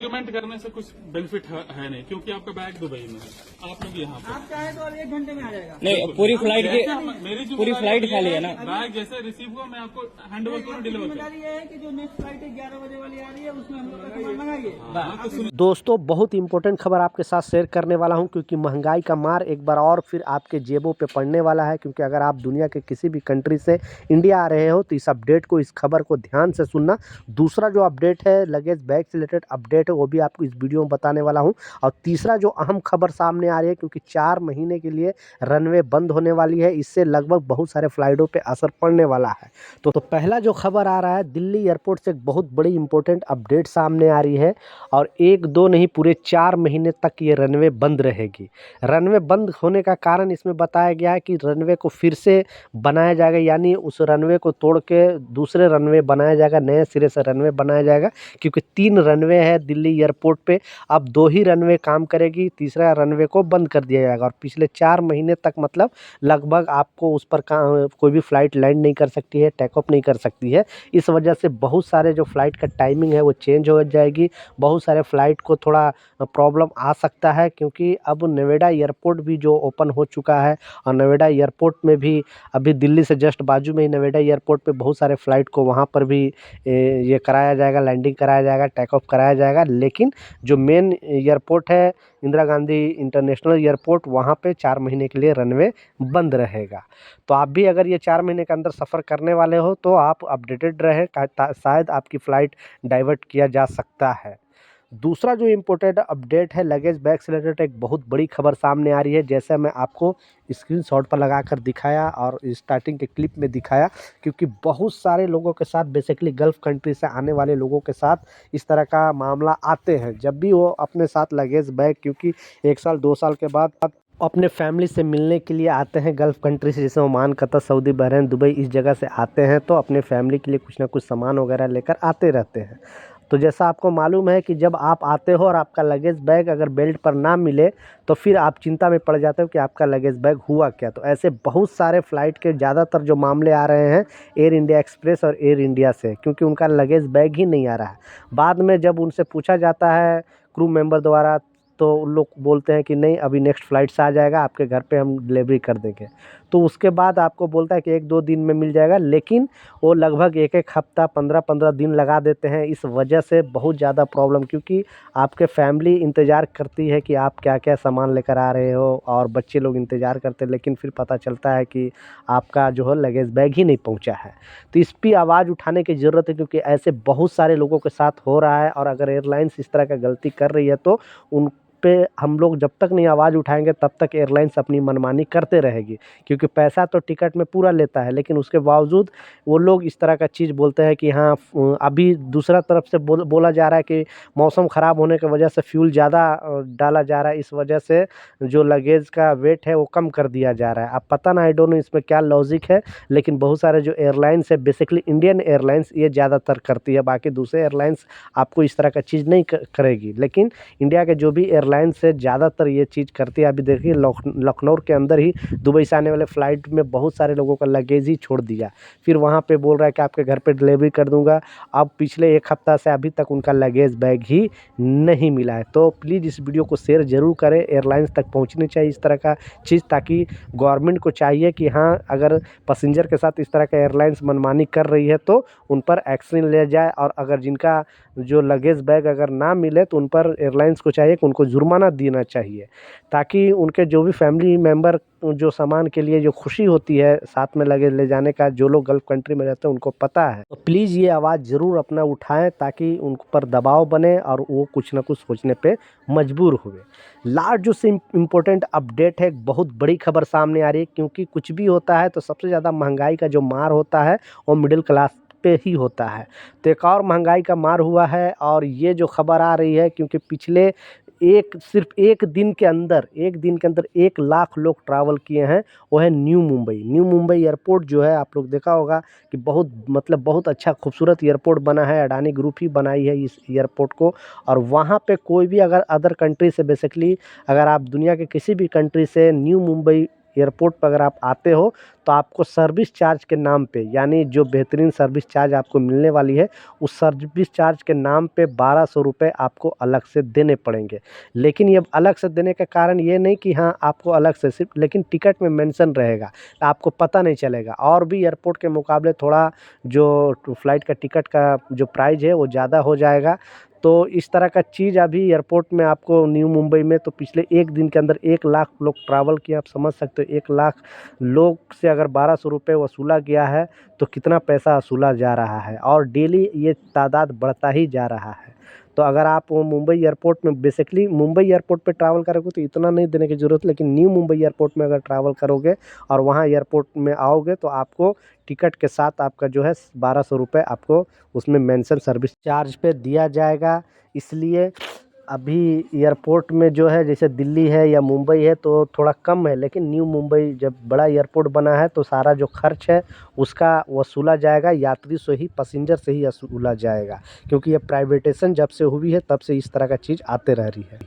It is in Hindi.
डॉक्यूमेंट करने से कुछ बेनिफिट है नहीं, क्योंकि आपका बैग दुबई में है, आप लोग यहाँ पे। आप चाहे तो 1 घंटे में आ जाएगा। नहीं, पूरी फ्लाइट मेरी पूरी फ्लाइट खाली है ना। बैग जैसे रिसीव हुआ मैं आपको हैंड ओवर करूँ, डिलीवर करूँ। जिम्मेदारी ये है कि जो नेक्स्ट फ्लाइट 11 बजे वाली आ रही है उसमें हम लोग का सामान मंगाइए। दोस्तों, बहुत इंपॉर्टेंट खबर आपके साथ शेयर करने वाला हूं, क्योंकि महंगाई का मार एक बार और फिर आपके जेबों पे पड़ने वाला है। क्योंकि अगर आप दुनिया के किसी भी कंट्री से इंडिया आ रहे हो तो इस अपडेट को, इस खबर को ध्यान से सुनना। दूसरा जो अपडेट है, लगेज बैग से रिलेटेड अपडेट है, वो भी आपको इस वीडियो में बताने वाला हूं। और तीसरा जो अहम खबर सामने आ रही है, क्योंकि 4 महीने के लिए रनवे बंद होने वाली है, इससे लगभग बहुत सारे फ्लाइटों पर असर पड़ने वाला है। तो पहला जो खबर आ रहा है, दिल्ली एयरपोर्ट से एक बहुत बड़ी इंपॉर्टेंट अपडेट सामने आ रही है। और 1-2 नहीं, पूरे 4 महीने तक ये रनवे बंद रहेगी। रनवे बंद होने का कारण इसमें बताया गया है कि रनवे को फिर से बनाया जाएगा, यानी उस रनवे को तोड़ के दूसरे रनवे बनाया जाएगा, नए सिरे से रनवे बनाया जाएगा। क्योंकि 3 रनवे है दिल्ली एयरपोर्ट पे, अब 2 ही रनवे काम करेगी, तीसरा रनवे को बंद कर दिया जाएगा। और पिछले 4 महीने तक मतलब लगभग आपको उस पर कोई भी फ्लाइट लैंड नहीं कर सकती है, टेक ऑफ नहीं कर सकती है। इस वजह से बहुत सारे जो फ्लाइट का टाइमिंग है वो चेंज हो जाएगी। बहुत सारे फ्लाइट को थोड़ा प्रॉब्लम आ सकता है, क्योंकि अब नोएडा एयरपोर्ट भी जो ओपन हो चुका है, और नोएडा एयरपोर्ट में भी अभी दिल्ली से जस्ट बाजू में ही नोएडा एयरपोर्ट पे बहुत सारे फ्लाइट को वहाँ पर भी ये कराया जाएगा, लैंडिंग कराया जाएगा, टेक ऑफ कराया जाएगा। लेकिन जो मेन एयरपोर्ट है, इंदिरा गांधी इंटरनेशनल एयरपोर्ट, वहाँ पे 4 महीने के लिए रनवे बंद रहेगा। तो आप भी अगर ये 4 महीने के अंदर सफ़र करने वाले हो तो आप अपडेटेड रहें, शायद आपकी फ़्लाइट डाइवर्ट किया जा सकता है। दूसरा जो इम्पोर्टेंट अपडेट है, लगेज बैग से रिलेटेड एक बहुत बड़ी खबर सामने आ रही है। जैसे मैं आपको स्क्रीनशॉट पर लगाकर दिखाया और स्टार्टिंग के क्लिप में दिखाया, क्योंकि बहुत सारे लोगों के साथ, बेसिकली गल्फ़ कंट्री से आने वाले लोगों के साथ इस तरह का मामला आते हैं। जब भी वो अपने साथ लगेज बैग, क्योंकि 1 साल 2 साल के बाद अपने फैमिली से मिलने के लिए आते हैं गल्फ़ कंट्री से, जैसे Oman, Qatar, Saudi, Bahrain, Dubai, इस जगह से आते हैं, तो अपने फैमिली के लिए कुछ ना कुछ सामान वगैरह लेकर आते रहते हैं। तो जैसा आपको मालूम है कि जब आप आते हो और आपका लगेज बैग अगर बेल्ट पर ना मिले तो फिर आप चिंता में पड़ जाते हो कि आपका लगेज बैग हुआ क्या। तो ऐसे बहुत सारे फ़्लाइट के ज़्यादातर जो मामले आ रहे हैं एयर इंडिया एक्सप्रेस और एयर इंडिया से, क्योंकि उनका लगेज बैग ही नहीं आ रहा है। बाद में जब उनसे पूछा जाता है क्रू मेंबर द्वारा, तो उन लोग बोलते हैं कि नहीं, अभी नेक्स्ट फ़्लाइट से आ जाएगा, आपके घर पे हम डिलीवरी कर देंगे। तो उसके बाद आपको बोलता है कि 1-2 दिन में मिल जाएगा, लेकिन वो लगभग 1-1 हफ़्ता, 15-15 दिन लगा देते हैं। इस वजह से बहुत ज़्यादा प्रॉब्लम, क्योंकि आपके फैमिली इंतज़ार करती है कि आप क्या-क्या सामान लेकर आ रहे हो, और बच्चे लोग इंतज़ार करते हैं, लेकिन फिर पता चलता है कि आपका जो है लगेज बैग ही नहीं पहुँचा है। तो इस पे आवाज़ उठाने की ज़रूरत है, क्योंकि ऐसे बहुत सारे लोगों के साथ हो रहा है। और अगर एयरलाइंस इस तरह का गलती कर रही है तो उन पे हम लोग जब तक नहीं आवाज़ उठाएंगे तब तक एयरलाइंस अपनी मनमानी करते रहेगी। क्योंकि पैसा तो टिकट में पूरा लेता है, लेकिन उसके बावजूद वो लोग इस तरह का चीज़ बोलते हैं कि हाँ, अभी दूसरा तरफ से बोला जा रहा है कि मौसम ख़राब होने की वजह से फ्यूल ज़्यादा डाला जा रहा है, इस वजह से जो लगेज का वेट है वो कम कर दिया जा रहा है। अब पता ना, आई डोंट नो इसमें क्या लॉजिक है, लेकिन बहुत सारे जो एयरलाइंस है, बेसिकली इंडियन एयरलाइंस ये ज़्यादातर करती है, बाकी दूसरे एयरलाइंस आपको इस तरह का चीज़ नहीं करेगी। लेकिन इंडिया के जो भी एयरलाइंस से ज़्यादातर ये चीज़ करती है। अभी देखिए लखनऊ के अंदर ही दुबई से आने वाले फ़्लाइट में बहुत सारे लोगों का लगेज ही छोड़ दिया, फिर वहाँ पे बोल रहा है कि आपके घर पे डिलीवरी कर दूंगा। अब पिछले 1 हफ़्ता से अभी तक उनका लगेज बैग ही नहीं मिला है। तो प्लीज़ इस वीडियो को शेयर ज़रूर करें, एयरलाइंस तक पहुँचनी चाहिए इस तरह का चीज़, ताकि गवर्नमेंट को चाहिए कि हाँ, अगर पैसेंजर के साथ इस तरह का एयरलाइंस मनमानी कर रही है तो उन पर एक्शन लिया जाए। और अगर जिनका जो लगेज बैग अगर ना मिले तो उन पर एयरलाइंस को चाहिए कि उनको जुर्माना देना चाहिए, ताकि उनके जो भी फैमिली मेंबर जो सामान के लिए जो खुशी होती है साथ में लगेज ले जाने का, जो लोग गल्फ़ कंट्री में रहते हैं उनको पता है। तो प्लीज़ ये आवाज़ ज़रूर अपना उठाएं, ताकि उन पर दबाव बने और वो कुछ ना कुछ सोचने पे मजबूर हुए। लास्ट जो इम्पोर्टेंट अपडेट है, एक बहुत बड़ी खबर सामने आ रही है, क्योंकि कुछ भी होता है तो सबसे ज़्यादा महंगाई का जो मार होता है वो मिडिल क्लास पे ही होता है। तो एक और महंगाई का मार हुआ है, और ये जो खबर आ रही है, क्योंकि पिछले सिर्फ एक दिन के अंदर 1 लाख लोग ट्रैवल किए हैं, वो है न्यू मुंबई एयरपोर्ट। जो है, आप लोग देखा होगा कि बहुत अच्छा खूबसूरत एयरपोर्ट बना है, अडानी ग्रुप ही बनाई है इस एयरपोर्ट को। और वहाँ पे कोई भी अगर अदर कंट्री से, बेसिकली अगर आप दुनिया के किसी भी कंट्री से न्यू मुंबई एयरपोर्ट पर अगर आप आते हो तो आपको सर्विस चार्ज के नाम पे, यानी जो बेहतरीन सर्विस चार्ज आपको मिलने वाली है, उस सर्विस चार्ज के नाम पे 1200 रुपये आपको अलग से देने पड़ेंगे। लेकिन ये अलग से देने का कारण ये नहीं कि हाँ आपको अलग से सिर्फ, लेकिन टिकट में मेंशन रहेगा, आपको पता नहीं चलेगा। और भी एयरपोर्ट के मुकाबले थोड़ा जो फ़्लाइट का टिकट का जो प्राइस है वो ज़्यादा हो जाएगा। तो इस तरह का चीज़ अभी एयरपोर्ट में आपको न्यू मुंबई में तो पिछले एक दिन के अंदर 1 लाख लोग ट्रैवल किए। आप समझ सकते हो 1 लाख लोग से अगर 1200 रुपये वसूला गया है तो कितना पैसा वसूला जा रहा है, और डेली ये तादाद बढ़ता ही जा रहा है। तो अगर आप वो मुंबई एयरपोर्ट में, बेसिकली मुंबई एयरपोर्ट पे ट्रैवल करोगे तो इतना नहीं देने की ज़रूरत, लेकिन न्यू मुंबई एयरपोर्ट में अगर ट्रैवल करोगे और वहाँ एयरपोर्ट में आओगे तो आपको टिकट के साथ आपका जो है 1200 रुपये आपको उसमें मेंशन सर्विस चार्ज पे दिया जाएगा। इसलिए अभी एयरपोर्ट में जो है, जैसे दिल्ली है या मुंबई है तो थोड़ा कम है, लेकिन न्यू मुंबई जब बड़ा एयरपोर्ट बना है तो सारा जो खर्च है उसका वसूला जाएगा, यात्री से ही, पैसेंजर से ही वसूला जाएगा, क्योंकि ये प्राइवेटेशन जब से हुई है तब से इस तरह का चीज़ आते रह रही है।